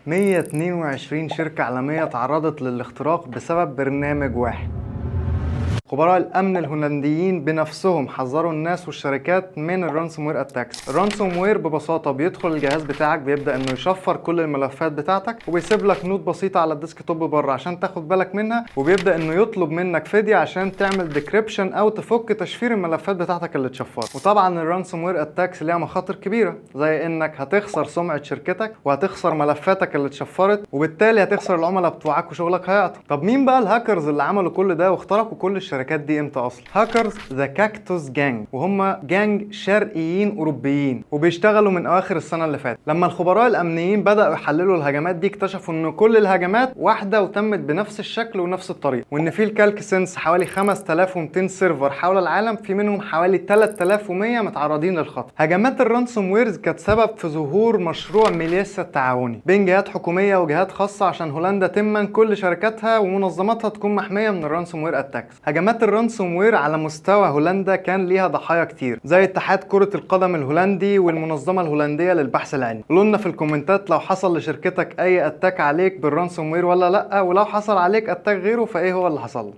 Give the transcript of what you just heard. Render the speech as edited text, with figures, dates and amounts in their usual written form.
122 شركة عالمية تعرضت للاختراق بسبب برنامج واحد. خبراء الامن الهولنديين بنفسهم حذروا الناس والشركات من الرانسوم وير اتاكس. الرانسوم وير ببساطه بيدخل الجهاز بتاعك، بيبدا انه يشفر كل الملفات بتاعتك، وبيسيب لك نوت بسيطه على الديسك توب بره عشان تاخد بالك منها، وبيبدا انه يطلب منك فديه عشان تعمل ديكريبشن او تفك تشفير الملفات بتاعتك اللي اتشفرت. وطبعا الرانسوم وير اتاكس ليها مخاطر كبيره، زي انك هتخسر سمعه شركتك وهتخسر ملفاتك اللي اتشفرت، وبالتالي هتخسر العملاء بتوعك وشغلك هيعطل. طب مين بقى الهاكرز اللي عملوا كل ده واخترقوا كل الشركات دي امتى اصلا؟ هاكرز ذا كاكتوس جانج، وهم جانج شرقيين اوروبيين وبيشتغلوا من اواخر السنه اللي فاتت. لما الخبراء الامنيين بداوا يحللوا الهجمات دي اكتشفوا ان كل الهجمات واحده وتمت بنفس الشكل ونفس الطريقه، وان في الكالك سنس حوالي 5200 سيرفر حول العالم، في منهم حوالي 3100 متعرضين للخطر. هجمات الرانسوم ويرز كانت سبب في ظهور مشروع ميليسا التعاوني بين جهات حكوميه وجهات خاصه عشان هولندا تمن كل شركاتها ومنظماتها تكون محميه من الرانسوم وير اتاكس. هجمات الرانسوم وير على مستوى هولندا كان ليها ضحايا كتير، زي اتحاد كرة القدم الهولندي والمنظمة الهولندية للبحث العلمي. قولوا لنا في الكومنتات لو حصل لشركتك اي اتاك عليك بالرانسوم وير ولا لا، ولو حصل عليك اتاك غيره فايه هو اللي حصل.